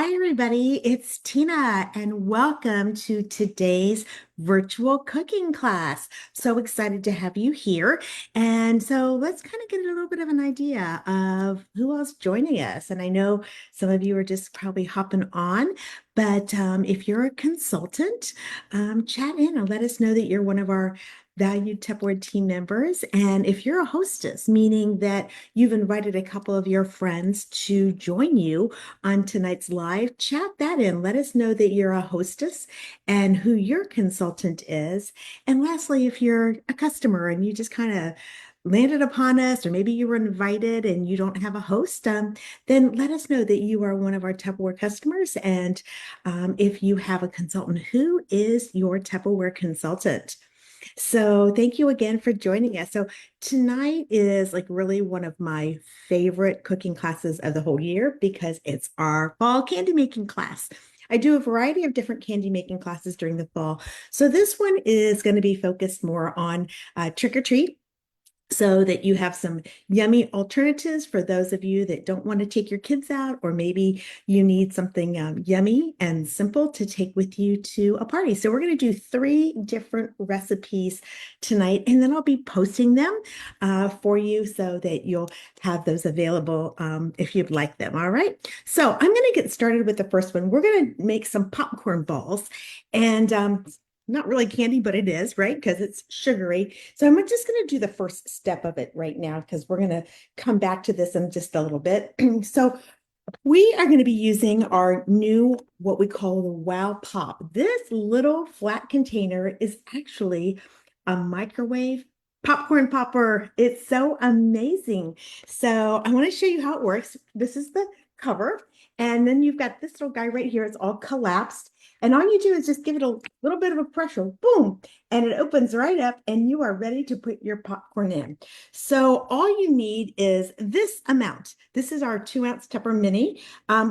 Hi, everybody. It's Tina, and welcome to today's virtual cooking class. So excited to have you here. And so let's kind of get a little bit of an idea of who else joining us. And I know some of you are just probably hopping on, but if you're a consultant, chat in and let us know that you're one of our valued Tupperware team members. And if you're a hostess, meaning that you've invited a couple of your friends to join you on tonight's live, chat that in. Let us know that you're a hostess and who your consultant is. And lastly, if you're a customer and you just kind of landed upon us, or maybe you were invited and you don't have a host, then let us know that you are one of our Tupperware customers. And if you have a consultant, who is your Tupperware consultant? So thank you again for joining us. So tonight is like really one of my favorite cooking classes of the whole year because it's our fall candy making class. I do a variety of different candy making classes during the fall. So this one is going to be focused more on trick or treat, so that you have some yummy alternatives for those of you that don't want to take your kids out, or maybe you need something yummy and simple to take with you to a party. So we're going to do 3 different recipes tonight, and then I'll be posting them for you so that you'll have those available if you'd like them. All right. So I'm going to get started with the first one. We're going to make some popcorn balls, and not really candy, but it is, right? Because it's sugary. So I'm just going to do the first step of it right now because we're going to come back to this in just a little bit. So we are going to be using our new, what we call the Wow Pop. This little flat container is actually a microwave popcorn popper. It's so amazing. So I want to show you how it works. This is the cover. And then you've got this little guy right here. It's all collapsed. And all you do is just give it a little bit of a pressure, boom, and it opens right up and you are ready to put your popcorn in. So all you need is this amount. This is our 2-ounce Tupper Mini,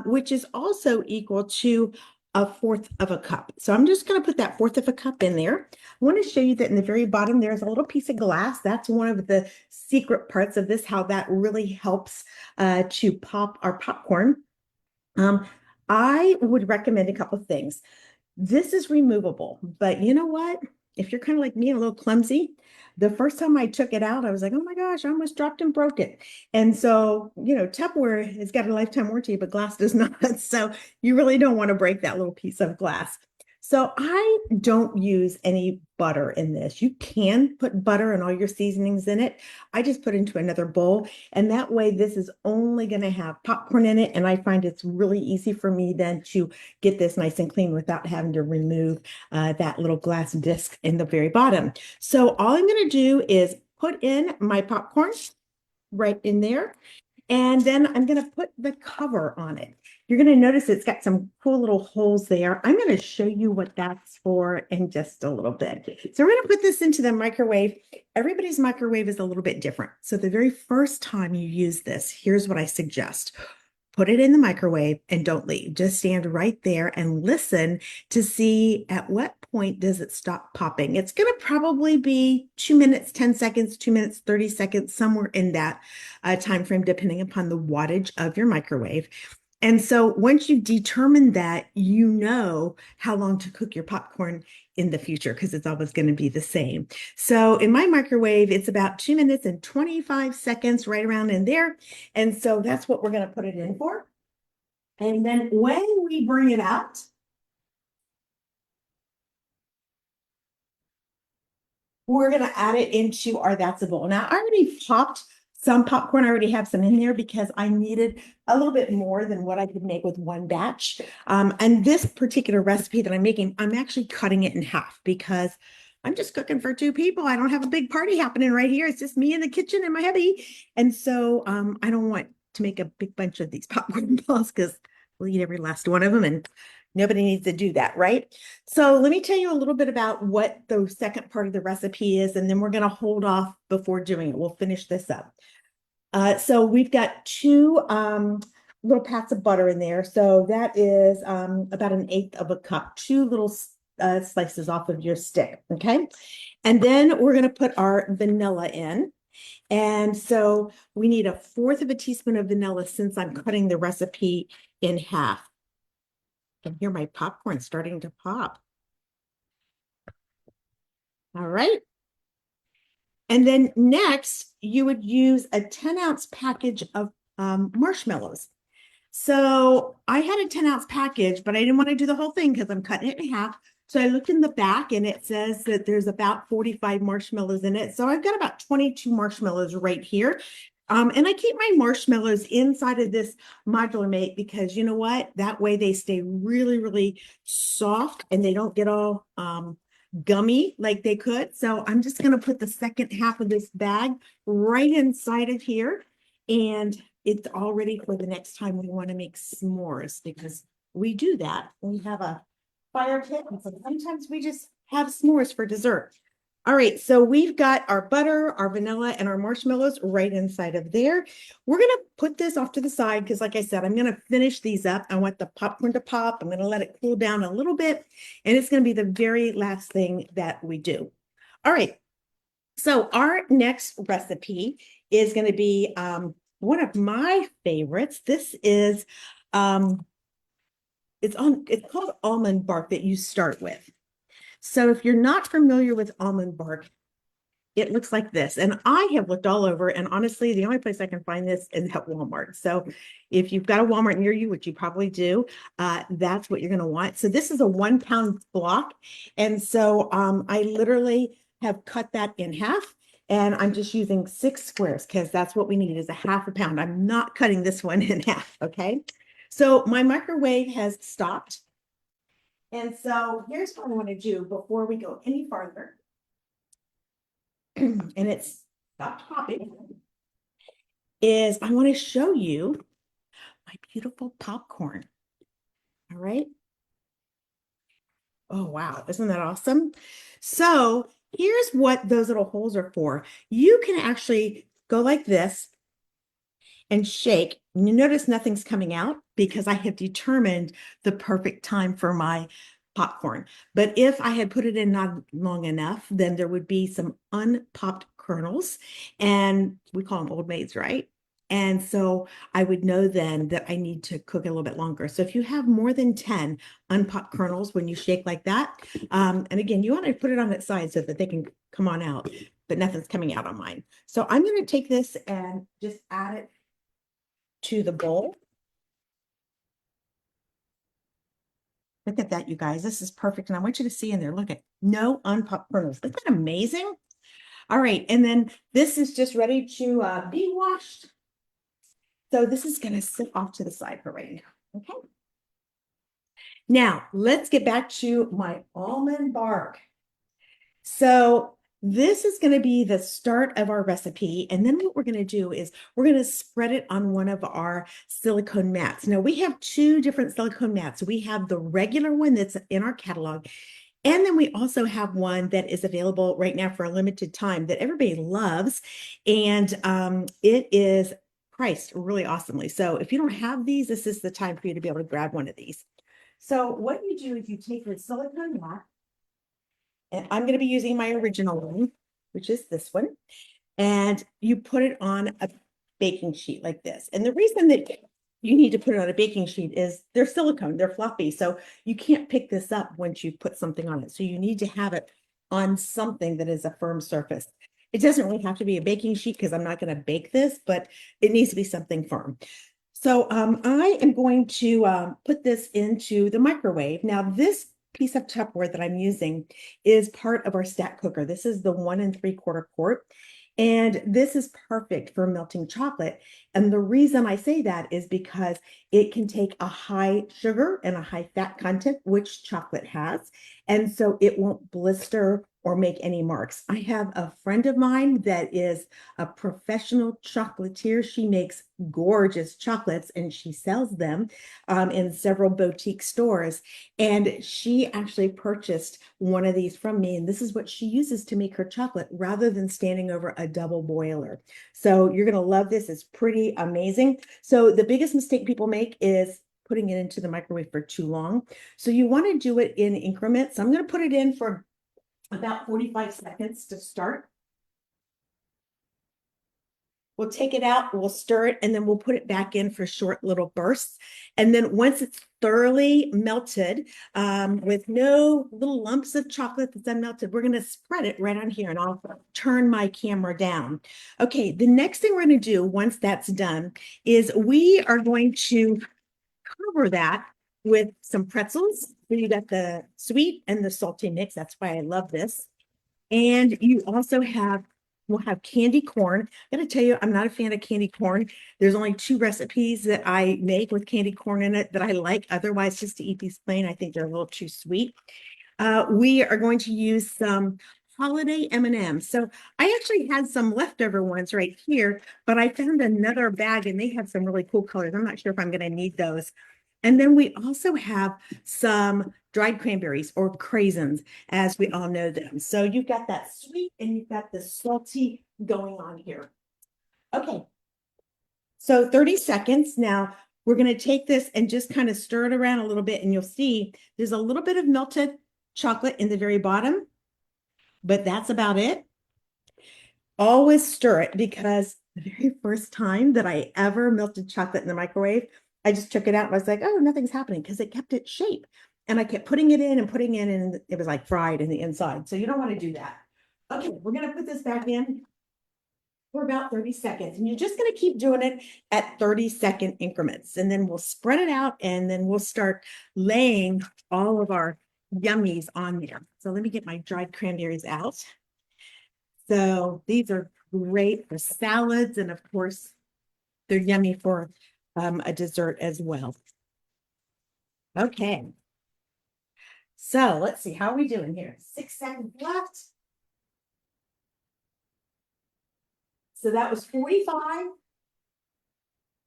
which is also equal to a fourth of a cup. So I'm just going to put that fourth of a cup in there. I want to show you that in the very bottom, there's a little piece of glass. That's one of the secret parts of this, how that really helps to pop our popcorn. I would recommend a couple of things. This is removable, but you know what? If you're kind of like me and a little clumsy, the first time I took it out, I was like, oh my gosh, I almost dropped and broke it. And so, Tupperware has got a lifetime warranty, but glass does not. So you really don't want to break that little piece of glass. So I don't use any butter in this. You can put butter and all your seasonings in it. I just put into another bowl, and that way this is only going to have popcorn in it. And I find it's really easy for me then to get this nice and clean without having to remove that little glass disc in the very bottom. So all I'm going to do is put in my popcorn right in there. And then I'm going to put the cover on it. You're going to notice it's got some cool little holes there. I'm going to show you what that's for in just a little bit. So we're going to put this into the microwave. Everybody's microwave is a little bit different. So the very first time you use this, here's what I suggest. Put it in the microwave and don't leave. Just stand right there and listen to see at what point does it stop popping. It's going to probably be 2 minutes, 10 seconds, 2 minutes, 30 seconds, somewhere in that time frame, depending upon the wattage of your microwave. And so once you determine that, you know how long to cook your popcorn in the future because it's always going to be the same. So in my microwave, it's about 2 minutes and 25 seconds, right around in there. And so that's what we're going to put it in for. And then when we bring it out, we're going to add it into our that's a bowl. Now, I already popped some popcorn. I already have some in there because I needed a little bit more than what I could make with one batch. And this particular recipe that I'm making, I'm actually cutting it in half because I'm just cooking for 2 people. I don't have a big party happening right here. It's just me in the kitchen and my hubby. And so I don't want to make a big bunch of these popcorn balls because we'll eat every last one of them. And nobody needs to do that, right? So let me tell you a little bit about what the second part of the recipe is, and then we're going to hold off before doing it. We'll finish this up. So we've got 2 little pats of butter in there. So that is about 1/8 of a cup, 2 little slices off of your stick, okay? And then we're going to put our vanilla in. And so we need 1/4 of a teaspoon of vanilla since I'm cutting the recipe in half. can hear my popcorn starting to pop. All right. And then next, you would use a 10-ounce package of marshmallows. So I had a 10-ounce package, but I didn't want to do the whole thing because I'm cutting it in half. So I looked in the back and it says that there's about 45 marshmallows in it. So I've got about 22 marshmallows right here. And I keep my marshmallows inside of this modular mate because you know what? That way they stay really, really soft and they don't get all gummy like they could. So I'm just going to put the second half of this bag right inside of here. And it's all ready for the next time we want to make s'mores because we do that. We have a fire pit and sometimes we just have s'mores for dessert. All right, so we've got our butter, our vanilla, and our marshmallows right inside of there. We're going to put this off to the side because, like I said, I'm going to finish these up. I want the popcorn to pop. I'm going to let it cool down a little bit, and it's going to be the very last thing that we do. All right, so our next recipe is going to be one of my favorites. This is it's called almond bark that you start with. So if you're not familiar with almond bark, it looks like this. And I have looked all over, and honestly, the only place I can find this is at Walmart. So if you've got a Walmart near you, which you probably do, that's what you're going to want. So this is a 1-pound block. And so I literally have cut that in half. And I'm just using 6 squares because that's what we need is a half a pound. I'm not cutting this one in half, okay? So my microwave has stopped. And so here's what I want to do before we go any farther. And it's stopped popping, is I want to show you my beautiful popcorn. All right. Oh, wow. Isn't that awesome? So here's what those little holes are for. You can actually go like this and shake. And you notice nothing's coming out because I have determined the perfect time for my popcorn. But if I had put it in not long enough, then there would be some unpopped kernels, and we call them old maids, right? And so I would know then that I need to cook it a little bit longer. So if you have more than 10 unpopped kernels when you shake like that, and again, you want to put it on its side so that they can come on out, but nothing's coming out on mine. So I'm going to take this and just add it to the bowl. Look at that, you guys. This is perfect. And I want you to see in there, look at no unpopped kernels. Isn't that amazing? All right. And then this is just ready to be washed. So this is going to sit off to the side for right now. Okay. Now let's get back to my almond bark. So this is going to be the start of our recipe. And then what we're going to do is we're going to spread it on one of our silicone mats. Now we have 2 different silicone mats. We have the regular one that's in our catalog. And then we also have one that is available right now for a limited time that everybody loves. And it is priced really awesomely. So if you don't have these, this is the time for you to be able to grab one of these. So what you do is you take your silicone mat, and I'm going to be using my original one, which is this one. And you put it on a baking sheet like this. And the reason that you need to put it on a baking sheet is they're silicone, they're fluffy. So you can't pick this up once you put something on it. So you need to have it on something that is a firm surface. It doesn't really have to be a baking sheet because I'm not going to bake this, but it needs to be something firm. So I am going to put this into the microwave. Now this piece of Tupperware that I'm using is part of our stack cooker. This is the 1 3/4 quart. And this is perfect for melting chocolate. And the reason I say that is because it can take a high sugar and a high fat content, which chocolate has. And so it won't blister or make any marks. I have a friend of mine that is a professional chocolatier. She makes gorgeous chocolates and she sells them in several boutique stores. And she actually purchased one of these from me. And this is what she uses to make her chocolate rather than standing over a double boiler. So you're going to love this. It's pretty amazing. So the biggest mistake people make is putting it into the microwave for too long. So you want to do it in increments. I'm going to put it in for about 45 seconds to start. We'll take it out, we'll stir it, and then we'll put it back in for short little bursts. And then once it's thoroughly melted, with no little lumps of chocolate that's unmelted, we're going to spread it right on here, and I'll turn my camera down. Okay, the next thing we're going to do once that's done is we are going to cover that with some pretzels. So you got the sweet and the salty mix. That's why I love this. And you also we'll have candy corn. I gotta tell you, I'm not a fan of candy corn. There's only two recipes that I make with candy corn in it that I like. Otherwise, just to eat these plain, I think they're a little too sweet. We are going to use some holiday M&Ms. So I actually had some leftover ones right here, but I found another bag and they have some really cool colors. I'm not sure if I'm going to need those. And then we also have some dried cranberries or craisins, as we all know them. So you've got that sweet and you've got the salty going on here. Okay. So 30 seconds. Now we're going to take this and just kind of stir it around a little bit, and you'll see there's a little bit of melted chocolate in the very bottom, but that's about it. Always stir it, because the very first time that I ever melted chocolate in the microwave, I just took it out and I was like, oh, nothing's happening, because it kept its shape. And I kept putting it in and putting it in, and it was like fried in the inside. So you don't want to do that. Okay, we're going to put this back in for about 30 seconds. And you're just going to keep doing it at 30-second increments. And then we'll spread it out, and then we'll start laying all of our yummies on there. So let me get my dried cranberries out. So these are great for salads, and of course, they're yummy for a dessert as well. Okay. So let's see, how are we doing here? 6 seconds left. So that was 45.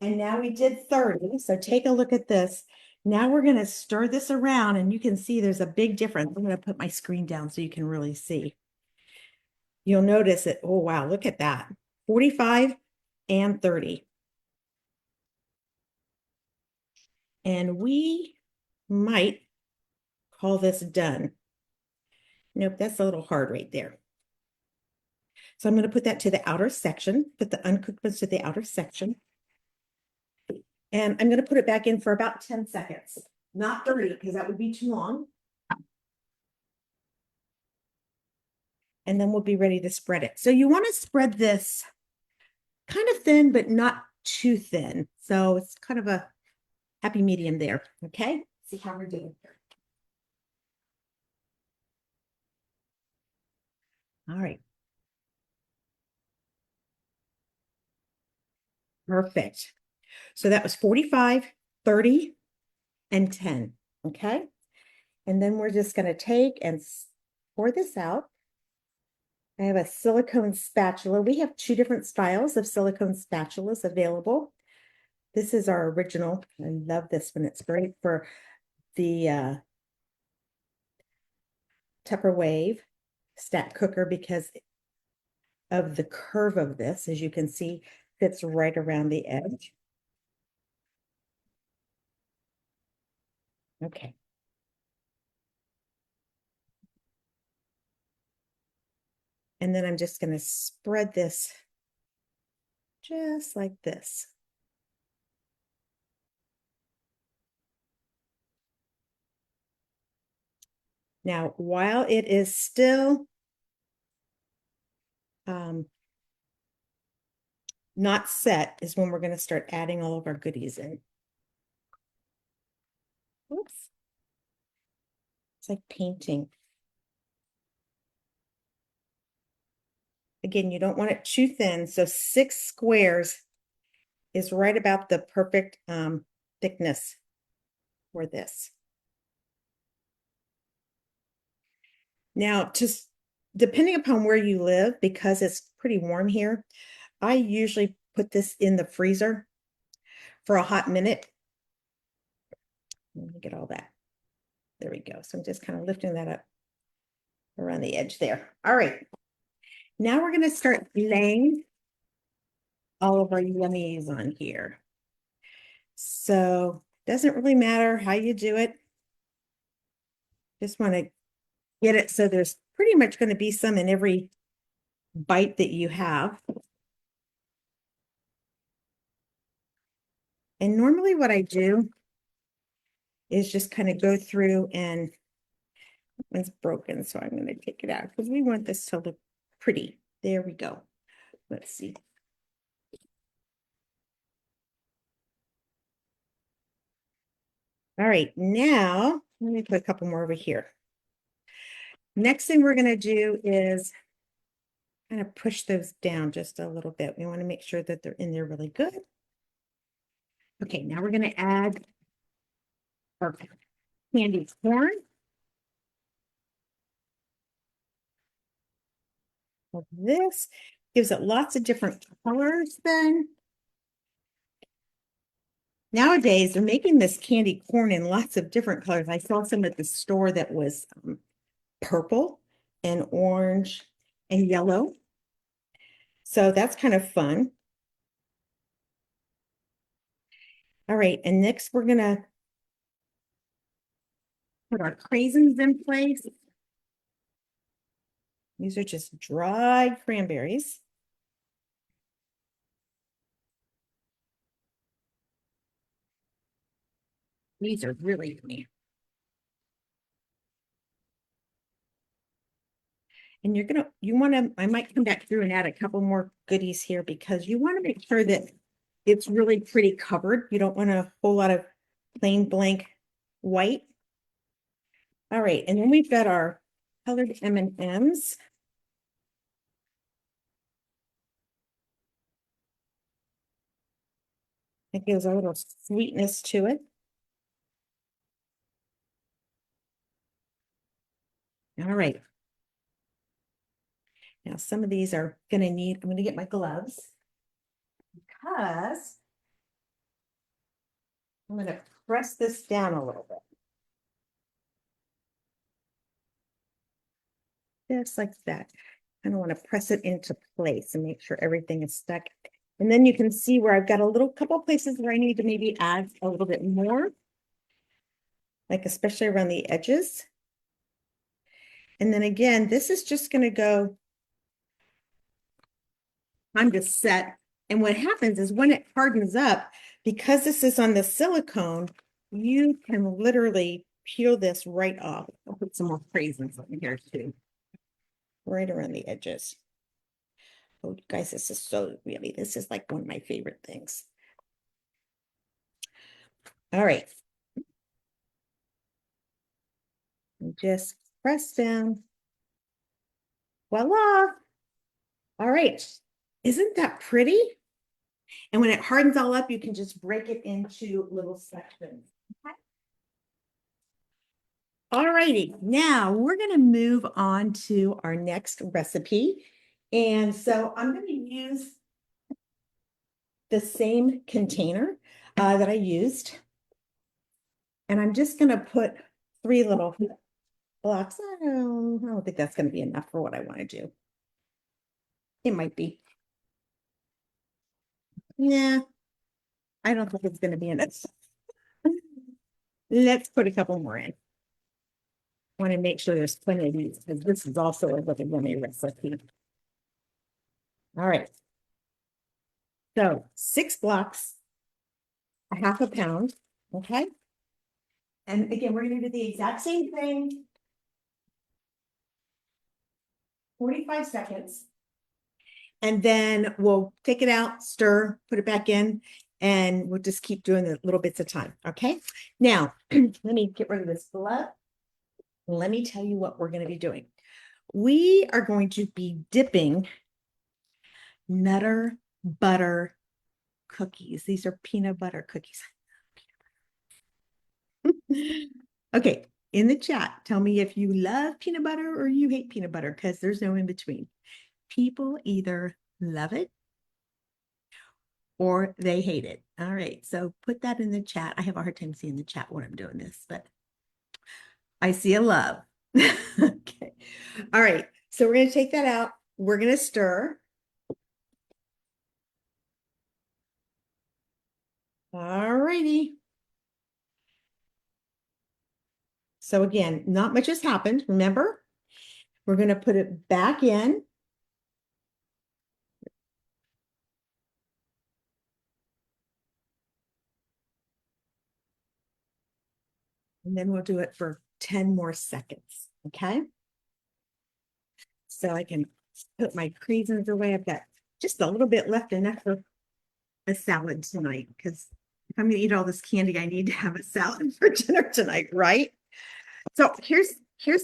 And now we did 30. So take a look at this. Now we're going to stir this around, and you can see there's a big difference. I'm going to put my screen down so you can really see. You'll notice it. Oh, wow. Look at that. 45 and 30. And we might call this done. Nope, that's a little hard right there. So I'm going to put that to the outer section, put the uncooked ones to the outer section. And I'm going to put it back in for about 10 seconds, not 30, because that would be too long. And then we'll be ready to spread it. So you want to spread this kind of thin, but not too thin. So it's kind of a happy medium there. Okay, see how we're doing here. All right. Perfect. So that was 45, 30, and 10. Okay. And then we're just going to take and pour this out. I have a silicone spatula. We have two different styles of silicone spatulas available. This is our original. I love this one. It's great for the Tupperwave stack cooker because of the curve of this. As you can see, fits right around the edge. Okay. And then I'm just going to spread this just like this. Now, while it is still not set is when we're going to start adding all of our goodies in. Oops. It's like painting. Again, you don't want it too thin. So 6 squares is right about the perfect thickness for this. Now, just depending upon where you live, because it's pretty warm here, I usually put this in the freezer for a hot minute. Let me get all that. There we go. So I'm just kind of lifting that up around the edge there. All right. Now we're going to start laying all of our yummies on here. So it doesn't really matter how you do it. Just want to get it so there's pretty much going to be some in every bite that you have. And normally what I do is just kind of go through and it's broken. So I'm going to take it out because we want this to look pretty. There we go. Let's see. All right, now let me put a couple more over here. Next thing we're going to do is kind of push those down just a little bit. We want to make sure that they're in there really good. Okay, now we're going to add our candied corn. This gives it lots of different colors then. Nowadays, they're making this candy corn in lots of different colors. I saw some at the store that was purple and orange and yellow. So that's kind of fun. All right, and next we're gonna put our craisins in place. These are just dried cranberries. These are really yummy. And you want to, I might come back through and add a couple more goodies here because you want to make sure that it's really pretty covered. You don't want a whole lot of plain blank white. All right, and then we've got our colored M&Ms. It gives a little sweetness to it. All right. Now some of these are going to need, I'm going to get my gloves because I'm going to press this down a little bit. Just like that. I don't want to press it into place and make sure everything is stuck. And then you can see where I've got a little couple places where I need to maybe add a little bit more, like especially around the edges. And then again, this is just going to go, I'm just set. And what happens is when it hardens up, because this is on the silicone, you can literally peel this right off. I'll put some more craisins in here too, right around the edges. Oh, guys, this is so really, this is like one of my favorite things. All right. Just press down. Voila. All right. Isn't that pretty? And when it hardens all up, you can just break it into little sections. Okay. All righty. Now we're going to move on to our next recipe. And so I'm going to use the same container that I used. And I'm just going to put 3 little blocks. I don't think that's going to be enough for what I want to do. It might be. Yeah, I don't think it's going to be enough. Let's put a couple more in. Want to make sure there's plenty of these because this is also a really yummy recipe. All right. So 6 blocks, a half a pound. Okay. And again, we're going to do the exact same thing. 45 seconds. And then we'll take it out, stir, put it back in, and we'll just keep doing the little bits of time. Okay. Now, let me get rid of this glove. Let me tell you what we're going to be doing. We are going to be dipping Nutter Butter cookies. These are peanut butter cookies. Okay, in the chat, tell me if you love peanut butter or you hate peanut butter because there's no in between. People either love it or they hate it. All right, so put that in the chat. I have a hard time seeing the chat when I'm doing this, but I see a love. Okay. All right, so we're going to take that out. We're going to stir. All righty. So again, not much has happened. Remember, we're going to put it back in. And then we'll do it for 10 more seconds. Okay. So I can put my craisins away. I've got just a little bit left, enough for a salad tonight, because if I'm going to eat all this candy, I need to have a salad for dinner tonight, right? So here's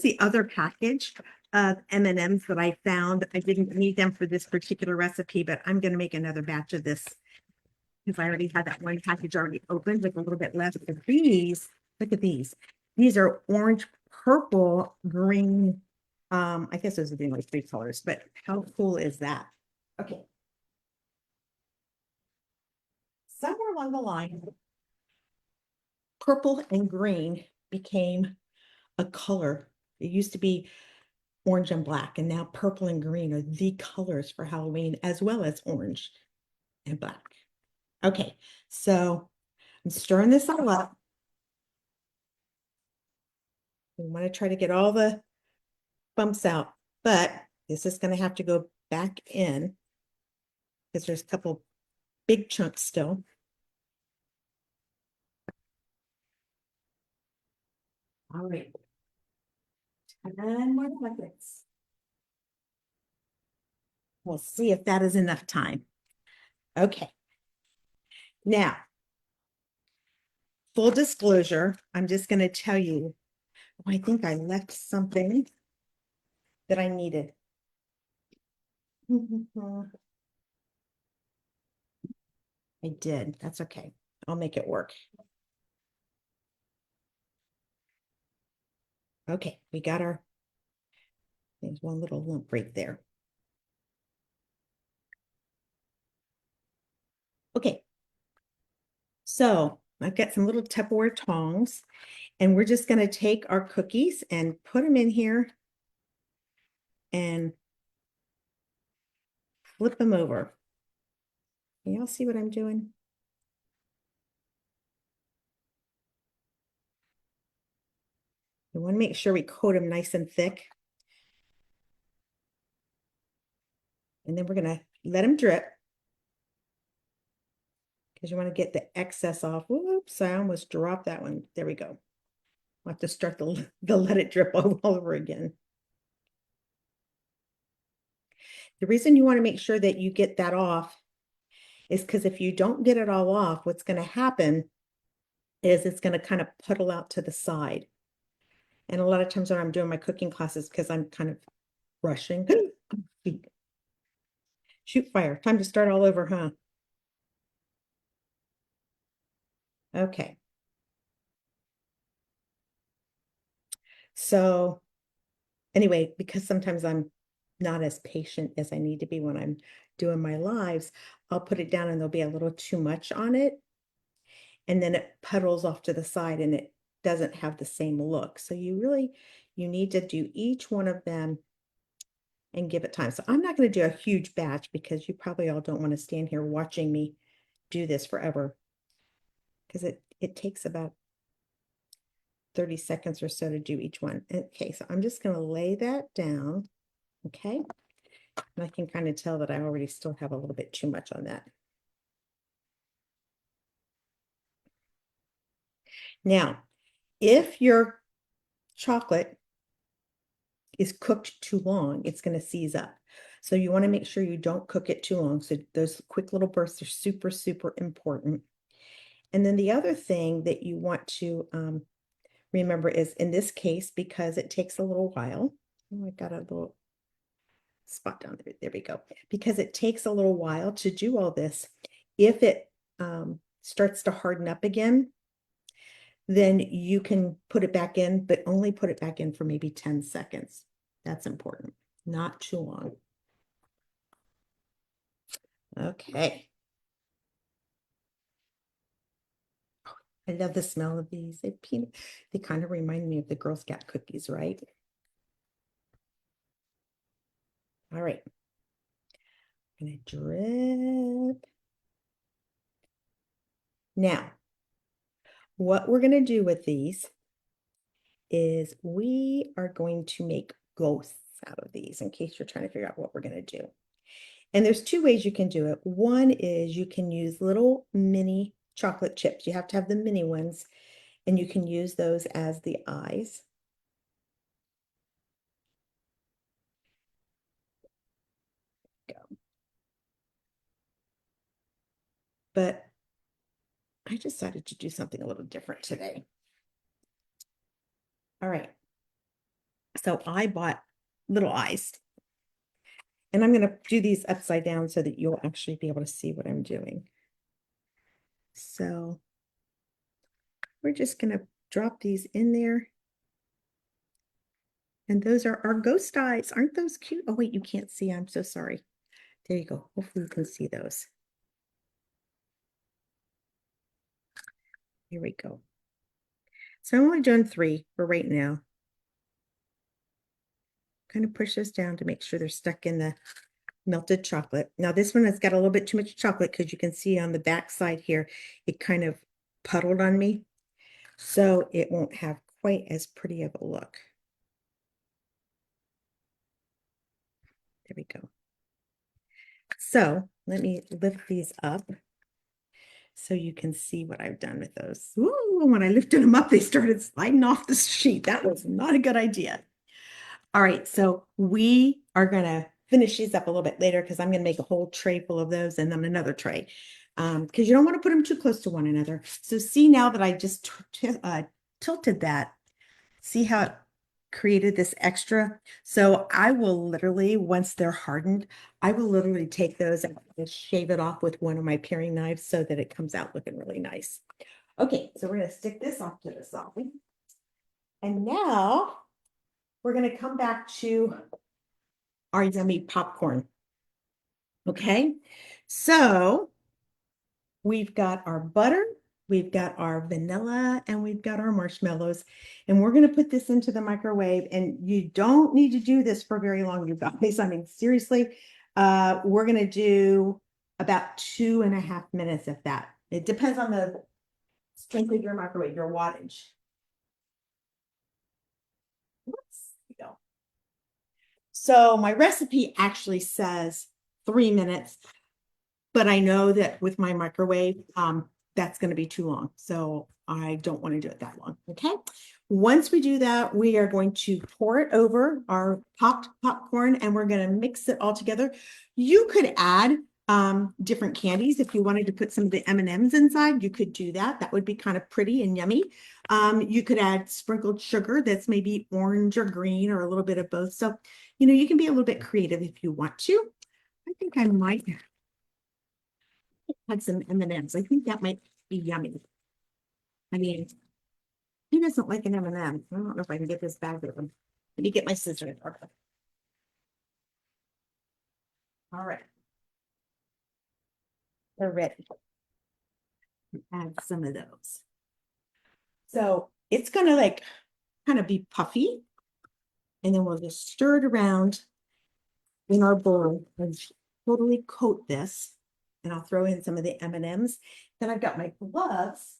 the other package of M&Ms that I found. I didn't need them for this particular recipe, but I'm going to make another batch of this because I already had that one package already opened with a little bit left. But these, look at these. These are orange, purple, green. I guess those would be like three colors, but how cool is that? Okay. Somewhere along the line, purple and green became a color. It used to be orange and black, and now purple and green are the colors for Halloween, as well as orange and black. Okay, so I'm stirring this all up. We want to try to get all the bumps out, but this is going to have to go back in because there's a couple big chunks still. All right. 10 more seconds. We'll see if that is enough time. Okay. Now, full disclosure, I'm just going to tell you, oh, I think I left something that I needed. I did. That's okay. I'll make it work. Okay, we got our, there's one little lump right there. Okay, so I've got some little Tupperware tongs, and we're just going to take our cookies and put them in here and flip them over. Can y'all see what I'm doing? We want to make sure we coat them nice and thick. And then we're going to let them drip because you want to get the excess off. Whoops, I almost dropped that one. There we go. I'll have to start the let it drip all over again. The reason you want to make sure that you get that off is because if you don't get it all off, what's going to happen is it's going to kind of puddle out to the side. And a lot of times when I'm doing my cooking classes, because I'm kind of rushing, shoot fire, time to start all over, huh? Okay. So anyway, because sometimes I'm not as patient as I need to be when I'm doing my lives, I'll put it down and there'll be a little too much on it. And then it puddles off to the side and it doesn't have the same look. So you need to do each one of them and give it time. So I'm not going to do a huge batch because you probably all don't want to stand here watching me do this forever, because it takes about 30 seconds or so to do each one. Okay, so I'm just going to lay that down. Okay. And I can kind of tell that I already still have a little bit too much on that. Now, if your chocolate is cooked too long, it's going to seize up. So you want to make sure you don't cook it too long. So those quick little bursts are super, super important. And then the other thing that you want to remember is, in this case, because it takes a little while. Oh, I got a little spot down there. There we go. Because it takes a little while to do all this. If it starts to harden up again, then you can put it back in, but only put it back in for maybe 10 seconds. That's important, not too long. Okay. I love the smell of these. They kind of remind me of the Girl Scout cookies, right? All right. I'm gonna drip. Now, what we're gonna do with these is we are going to make ghosts out of these, in case you're trying to figure out what we're gonna do. And there's two ways you can do it. One is you can use little mini chocolate chips. You have to have the mini ones. and you can use those as the eyes. Go. But I decided to do something a little different today. All right. So I bought little eyes, and I'm going to do these upside down so that you'll actually be able to see what I'm doing. So we're just going to drop these in there. And those are our ghost eyes. Aren't those cute? Oh, wait, you can't see. I'm so sorry. There you go. Hopefully you can see those. Here we go. So I'm only doing 3 for right now. Kind of push those down to make sure they're stuck in the melted chocolate. Now this one has got a little bit too much chocolate because you can see on the back side here, it kind of puddled on me. So it won't have quite as pretty of a look. There we go. So let me lift these up so you can see what I've done with those. Ooh, when I lifted them up, they started sliding off the sheet. That was not a good idea. All right, so we are going to finish these up a little bit later because I'm going to make a whole tray full of those and then another tray because you don't want to put them too close to one another. So see now that I just tilted that, see how it created this extra? So I will literally, once they're hardened, I will literally take those and just shave it off with one of my paring knives so that it comes out looking really nice. Okay, so we're going to stick this off to the side. And now we're going to come back to our yummy popcorn. Okay, so we've got our butter, we've got our vanilla, and we've got our marshmallows. And we're going to put this into the microwave. And you don't need to do this for very long, you guys. I mean, seriously, we're going to do about 2.5 minutes if that. It depends on the strength of your microwave, your wattage. Let's go. So my recipe actually says 3 minutes, but I know that with my microwave, that's going to be too long. So I don't want to do it that long. Okay. Once we do that, we are going to pour it over our popped popcorn and we're going to mix it all together. You could add different candies. If you wanted to put some of the M&Ms inside, you could do that. That would be kind of pretty and yummy. You could add sprinkled sugar that's maybe orange or green or a little bit of both. So, you can be a little bit creative if you want to. I think I might had some M&Ms. I think that might be yummy. I mean, who doesn't like an M&M? I don't know if I can get this bag of them. Let me get my scissors. Okay. All right. They're ready. Add some of those. So it's gonna like kind of be puffy. And then we'll just stir it around in our bowl and totally coat this. And I'll throw in some of the M&Ms. Then I've got my gloves.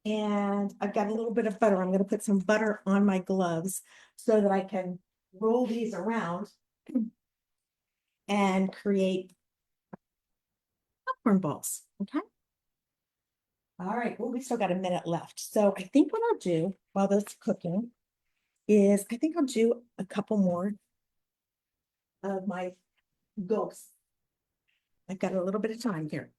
And I've got a little bit of butter. I'm going to put some butter on my gloves so that I can roll these around and create popcorn balls. Okay. All right. Well, we still got a minute left. So I think what I'll do while this is cooking is I think I'll do a couple more of my ghosts. I've got a little bit of time here.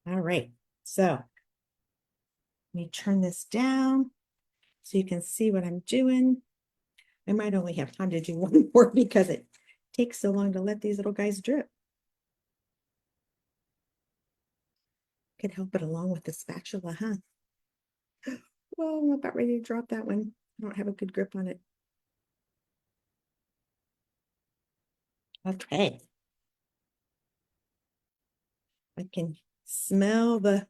All right. So let me turn this down so you can see what I'm doing. I might only have time to do one more because it takes so long to let these little guys drip. Could help it along with the spatula, huh? Well, I'm about ready to drop that one. I don't have a good grip on it. Okay. I can smell the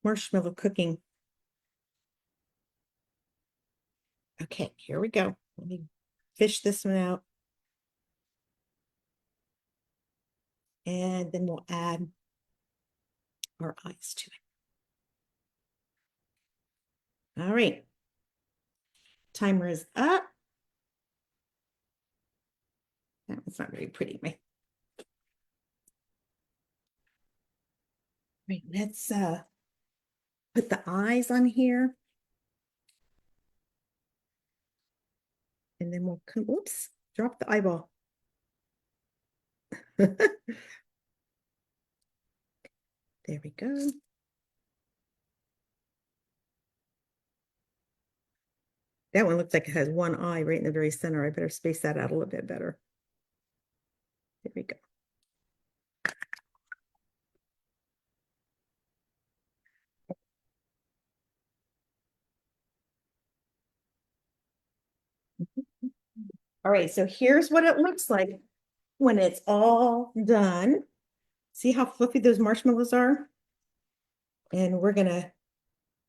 marshmallow cooking. Okay, here we go. Let me fish this one out. And then we'll add our eyes to it. All right. Timer is up. That was not very pretty. Right, let's put the eyes on here and then we'll come, oops, drop the eyeball. There we go. That one looks like it has one eye right in the very center. I better space that out a little bit better. There we go. All right, so here's what it looks like when it's all done. See how fluffy those marshmallows are? And we're gonna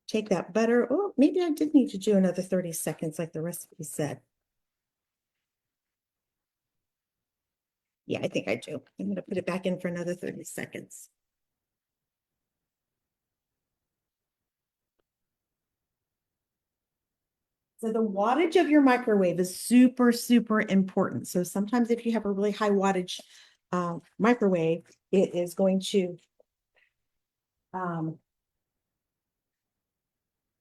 take that butter. Oh, maybe I did need to do another 30 seconds like the recipe said. Yeah, I think I do. I'm gonna put it back in for another 30 seconds. So the wattage of your microwave is super, super important. So sometimes if you have a really high wattage microwave, it is going to um,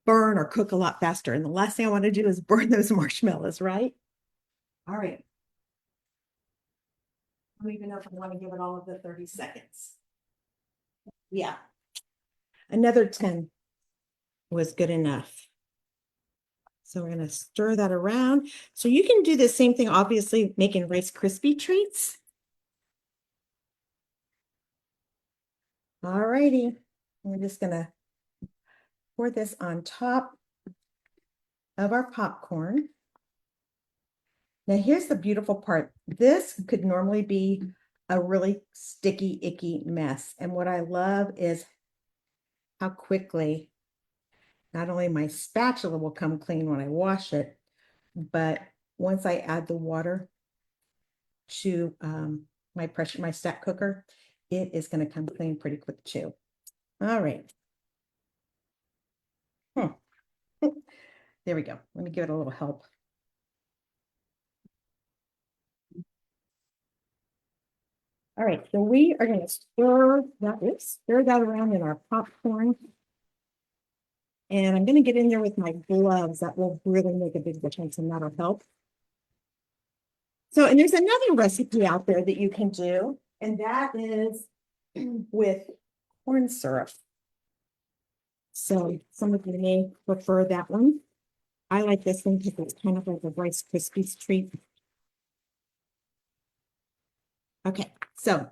burn or cook a lot faster. And the last thing I want to do is burn those marshmallows, right? All right. I don't even know if I want to give it all of the 30 seconds. Yeah. Another 10 was good enough. So we're going to stir that around. So you can do the same thing, obviously, making Rice Krispie treats. All righty. We're just going to pour this on top of our popcorn. Now, here's the beautiful part. This could normally be a really sticky, icky mess. And what I love is how quickly not only my spatula will come clean when I wash it, but once I add the water to my stack cooker, it is going to come clean pretty quick too. All right. There we go. Let me give it a little help. All right, so we are going to stir that around in our popcorn. And I'm going to get in there with my gloves. That will really make a big difference and that'll help. So, and there's another recipe out there that you can do, and that is with corn syrup. So some of you may prefer that one. I like this one because it's kind of like a Rice Krispies treat. Okay, so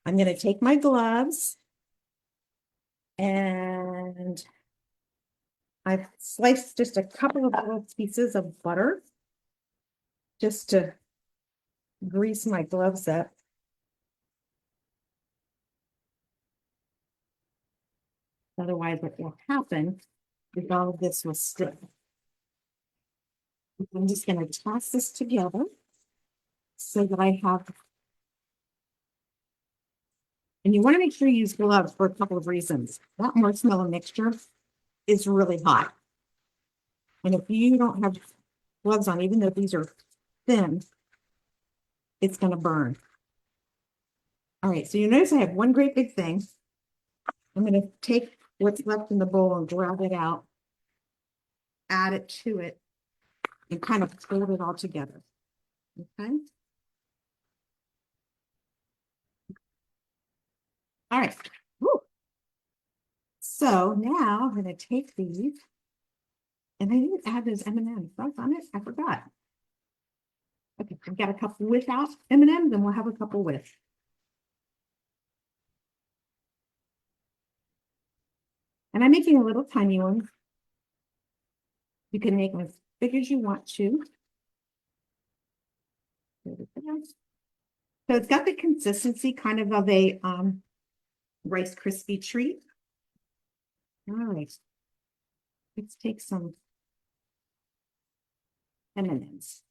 I'm going to take my gloves and I've sliced just a couple of little pieces of butter just to grease my gloves up. Otherwise, what will happen is all of this will stick. I'm just going to toss this together so that I have, and you want to make sure you use gloves for a couple of reasons. That marshmallow mixture is really hot. And if you don't have gloves on, even though these are thin, it's going to burn. All right, so you notice I have one great big thing. I'm going to take what's left in the bowl and grab it out, add it to it, and kind of fold it all together. Okay. All right. Woo. So now I'm going to take these, and I didn't add those M&Ms. That's on it. I forgot. Okay, I've got a couple without M&Ms, and we'll have a couple with. And I'm making a little tiny one. You can make them as big as you want to. So it's got the consistency kind of a Rice Krispie treat. All right. Let's take some M&Ms.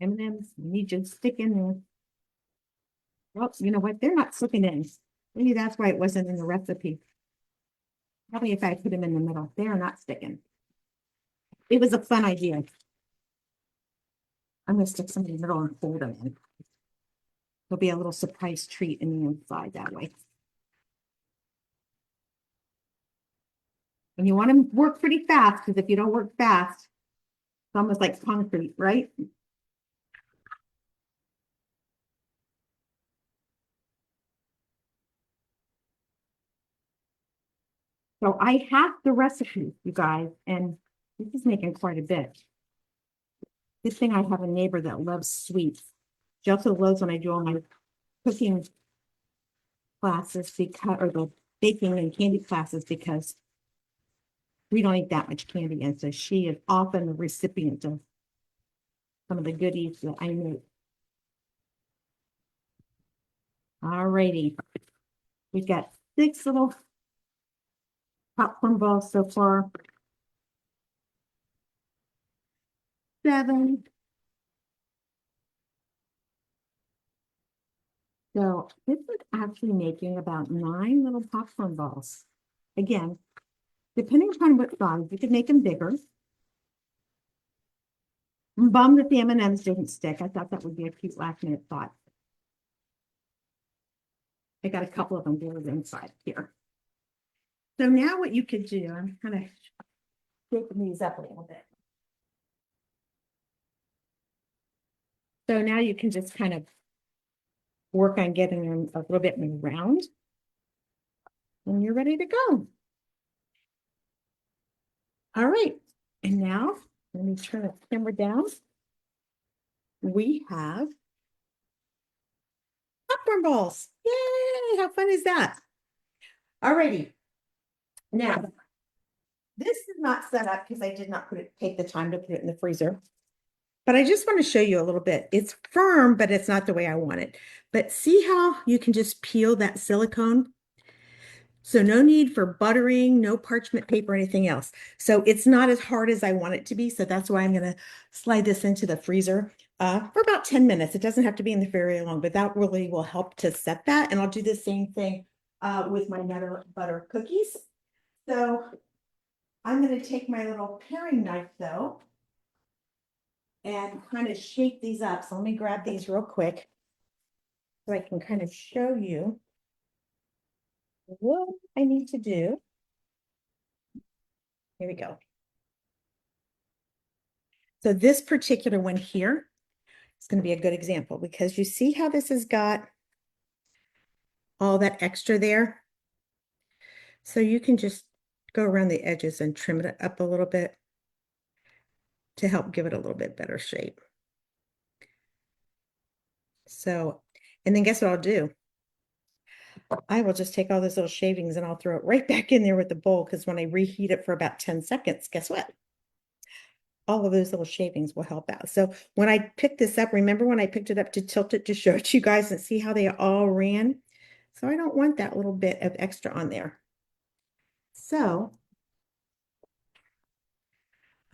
M&Ms need to stick in there. Well, you know what? They're not slipping in. Maybe that's why it wasn't in the recipe. Probably if I put them in the middle, they are not sticking. It was a fun idea. I'm gonna stick some in the middle and fold them in. There'll be a little surprise treat in the inside that way. And you want to work pretty fast, because if you don't work fast, it's almost like concrete, right? So I have the recipe, you guys, and this is making quite a bit. Good thing I have a neighbor that loves sweets. She also loves when I do all my cooking classes because, or the baking and candy classes, because we don't eat that much candy. And so she is often the recipient of some of the goodies that I make. All righty. We've got 6 little popcorn balls so far. 7. So this is actually making about 9 little popcorn balls. Again, depending upon what size, you could make them bigger. I'm bummed that the M&Ms didn't stick. I thought that would be a cute last minute thought. I got a couple of them buried inside here. So now what you could do, I'm kind of shaking these up a little bit. So now you can just kind of work on getting them a little bit more round. And you're ready to go. All right. And now let me turn the camera down. We have popcorn balls. Yay! How fun is that? All righty. Now, this is not set up because I did not take the time to put it in the freezer. But I just want to show you a little bit. It's firm, but it's not the way I want it. But see how you can just peel that silicone? So no need for buttering, no parchment paper, anything else. So it's not as hard as I want it to be. So that's why I'm going to slide this into the freezer for about 10 minutes. It doesn't have to be in there very long, but that really will help to set that. And I'll do the same thing with my Nutter Butter cookies. So I'm going to take my little paring knife though and kind of shape these up. So let me grab these real quick so I can kind of show you what I need to do. Here we go. So this particular one here is going to be a good example, because you see how this has got all that extra there. So you can just go around the edges and trim it up a little bit to help give it a little bit better shape. So, and then guess what I'll do? I will just take all those little shavings and I'll throw it right back in there with the bowl, because when I reheat it for about 10 seconds, guess what? All of those little shavings will help out. So when I picked this up, remember when I picked it up to tilt it to show it to you guys and see how they all ran? So I don't want that little bit of extra on there. So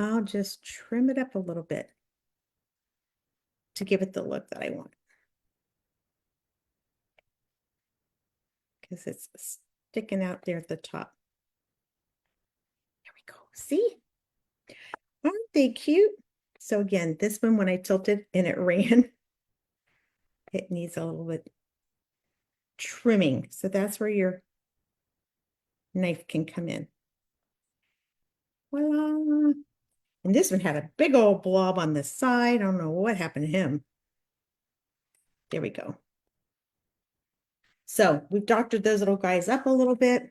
I'll just trim it up a little bit to give it the look that I want, because it's sticking out there at the top. There we go. See? Aren't they cute? So again, this one, when I tilted and it ran, it needs a little bit trimming. So that's where your knife can come in. Voila. And this one had a big old blob on the side. I don't know what happened to him. There we go. So we've doctored those little guys up a little bit.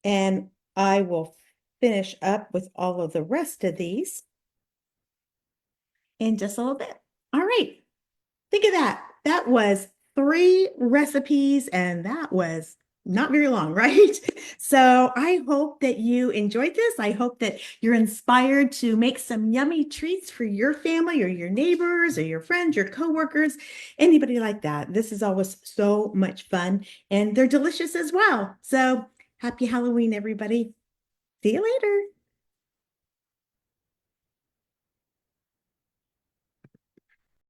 And I will finish up with all of the rest of these in just a little bit. All right. Think of that. That was 3 recipes, and that was not very long, right? So I hope that you enjoyed this. I hope that you're inspired to make some yummy treats for your family or your neighbors or your friends, your coworkers, anybody like that. This is always so much fun, and they're delicious as well. So happy Halloween, everybody. See you later.